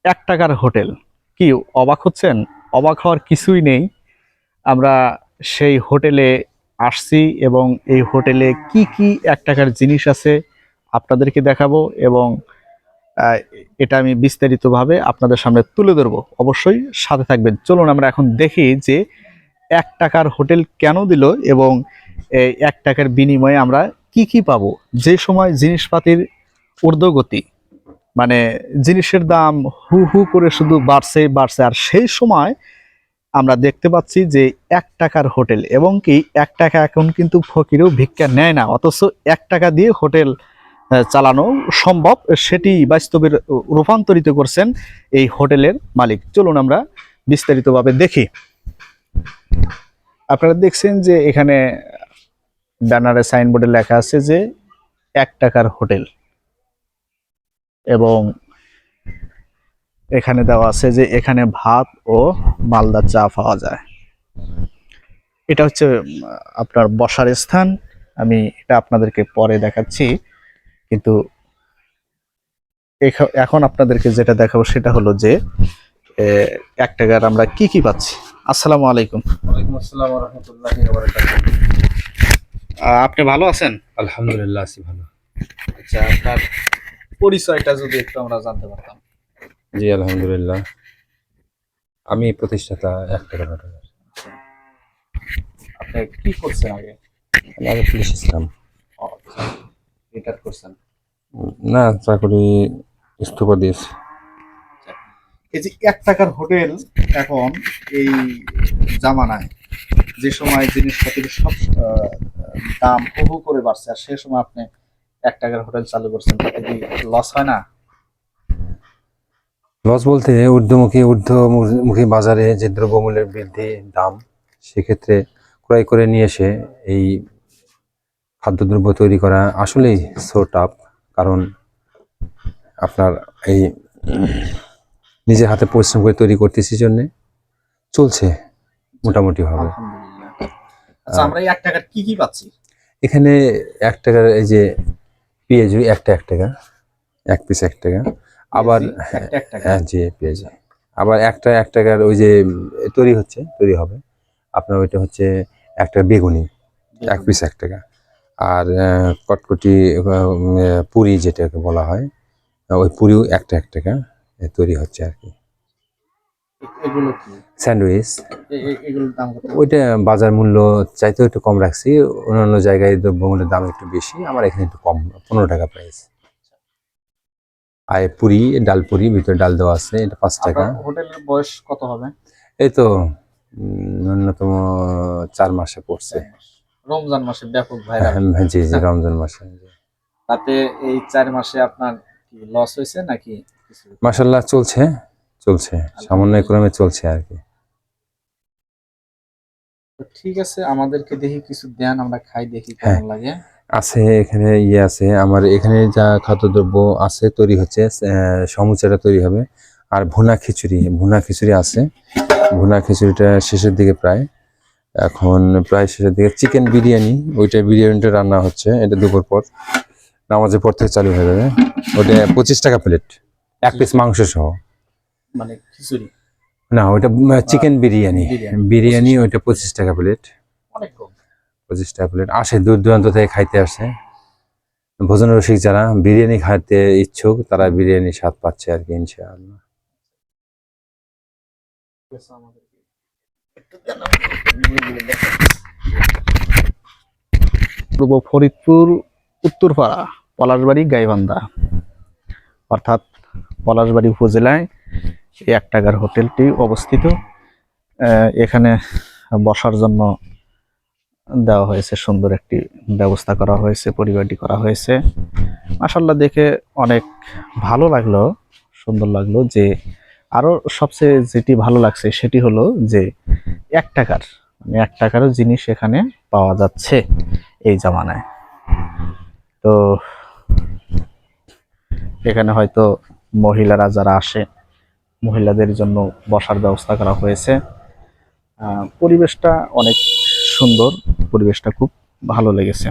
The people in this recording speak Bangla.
1 টাকার হোটেল। কি অবাক হচ্ছেন? অবাক হওয়ার কিছুই নেই। আমরা সেই হোটেলে আসছি এবং এই হোটেলে কি কি 1 টাকার জিনিস আছে আপনাদেরকে দেখাবো এবং আহ, এটা আমি বিস্তারিতভাবে আপনাদের সামনে তুলে ধরবো। অবশ্যই সাথে থাকবেন। চলুন আমরা এখন দেখি যে 1 টাকার হোটেল কেন দিল এবং এই 1 টাকার বিনিময়ে আমরা কি কি পাবো। যে সময় জিনিসপাতির ঊর্ধ্বগতি, মানে জিনিসের দাম হু হু করে শুধু বাড়ছে বাড়ছে, আর সেই সময় আমরা দেখতে পাচ্ছি যে 1 টাকার হোটেল, এবং কি 1 টাকা এখন কিন্তু ফকিরেও ভিক্ষা নেয় না, অথচ 1 টাকা দিয়ে হোটেল চালানো সম্ভব, সেটি বাস্তবে রূপান্তরিত করছেন এই হোটেলের মালিক। চলুন আমরা বিস্তারিতভাবে দেখি। আপনারা দেখছেন যে এখানে ব্যানারে সাইনবোর্ডে লেখা আছে যে 1 টাকার হোটেল, এবং এখানে দেওয়া আছে যে এখানে ভাত ও মালদা চা পাওয়া যায়। এটা হচ্ছে আপনার বসার স্থান। আমি এটা আপনাদেরকে পরে দেখাচ্ছি, কিন্তু এখন আপনাদেরকে যেটা দেখাবো সেটা হলো যে 1 টাকার আমরা কি কি পাচ্ছি। আসসালামু আলাইকুম। ওয়ালাইকুম আসসালাম ওয়া রাহমাতুল্লাহি ওয়া বারাকাতুহু। আপনি ভালো আছেন? আলহামদুলিল্লাহ আছি ভালো। আচ্ছা, আপনার পরিচয়টা যদি একটু আমরা জানতে পারতাম। জি আলহামদুলিল্লাহ। আমি প্রতিষ্ঠাতা 1 টাকা হোটেলের। আপনি কি করছেন আগে? আমি আগে পুলিশ ছিলাম। রিটায়ার করছেন? না, চাকরি ইস্তফা দিয়েছি। এই যে 1 টাকার হোটেল এখন এই জামানায়, যে সময় জিনিসপাতির সব দাম হু হু করে বাড়ছে, আর সে সময় আপনি 1 টাকার হোটেল চালু করছেন, তাতে কি লস হয় না? লস বলতে ঊর্ধ্বমুখী বাজারে যে দ্রব্যমূল্যের বৃদ্ধি দাম, সেক্ষেত্রে ক্রয় করে নিয়ে এসে এই খাদ্যদ্রব্য তৈরি করা আসলেই সো টাফ। কারণ আপনার এই নিজের হাতে পরিশ্রম করে তৈরি করতেছি জন্যে চলছে মোটামুটি ভাবে। আলহামদুলিল্লাহ। আচ্ছা, আমরা এই 1 টাকার কি কি পাচ্ছি? এখানে 1 টাকার এই যে পেঁয়াজু একটা 1 টাকা, এক পিস 1 টাকা। আবার একটা 1 টাকা? হ্যাঁ জি পেঁয়াজ। আবার একটা 1 টাকার ওই যে তৈরি হবে আপনার, ওইটা হচ্ছে একটা বেগুনি, এক পিস 1 টাকা। আর কটকটি পুরি যেটাকে বলা হয়, ওই পুরিও একটা 1 টাকা তৈরি হচ্ছে আর কি। এগুলো কি? স্যান্ডউইচ, এগুলোর দাম কত? ওইটা বাজার মূল্য চাইতেও একটু কম রাখছি। অন্যান্য জায়গায় দ্রব্যমূল্যের দাম একটু বেশি, আমার এখানে একটু কম, 15 টাকা প্রাইস। আর পুরি, ডাল পুরি, ভিতরে ডাল দেওয়া আছে, এটা 5 টাকা। হোটেলের বয়স কত হবে? এই তো ন্যূনতম 4 মাসে পড়ছে। রমজান মাসে ব্যাপক ভাইরাল। জি জি, রমজান মাসে। তাতে এই 4 মাসে আপনার কি লস হয়েছে নাকি? মাশাআল্লাহ চলছে সামান্য ক্রমে চলছে আর কি। ঠিক আছে, আমাদেরকে দেখি কিছু দেন, আমরা খাই, দেখি কেমন লাগে। আছে এখানে আছে আমার এখানে যা খাদ্যদ্রব্য আছে তৈরি হচ্ছে, সমুচাটা তৈরি হবে। আর ভুনা খিচুড়ি আছে। ভুনা খিচুড়িটা শেষের দিকে এখন প্রায় শেষের দিকে। চিকেন বিরিয়ানিটা রান্না হচ্ছে, এটা দুপুর পর নামাজের পর থেকে চালু হয়ে যাবে। ওটা 25 টাকা প্লেট, এক পিস মাংস সহ। মানে খিচুড়ি না, ওইটা চিকেন বিরিয়ানি ওইটা 25 টাকা প্লেট। অনেক কম। 25 টাকা প্লেট আসে, দূর দূরান্ত থেকে খাইতে আসে। ভোজন রসিক যারা বিরিয়ানি খাইতে ইচ্ছুক, তারা বিরিয়ানি স্বাদ পাচ্ছে আর কি, ইনশাআল্লাহ। পূর্ব ফরিদপুর, উত্তরপাড়া, পলাশবাড়ি, গাইবান্ধা, অর্থাৎ পলাশবাড়ি উপজেলায় এই 1 টাকার হোটেলটি অবস্থিত। এখানে বসার জন্য দেওয়া হয়েছে, সুন্দর একটি ব্যবস্থা করা হয়েছে, পরিপাটি করা হয়েছে। মাশাআল্লাহ, দেখে অনেক ভালো লাগলো, সুন্দর লাগলো। যে আরো সবচেয়ে যেটি ভালো লাগছে সেটি হলো যে 1 টাকার, মানে 1 টাকারও জিনিস এখানে পাওয়া যাচ্ছে এই জামানায়। তো এখানে হয়তো মহিলারা যারা আসে, মহিলাদের জন্য বসার ব্যবস্থা করা হয়েছে। পরিবেশটা অনেক সুন্দর, পরিবেশটা খুব ভালো লেগেছে।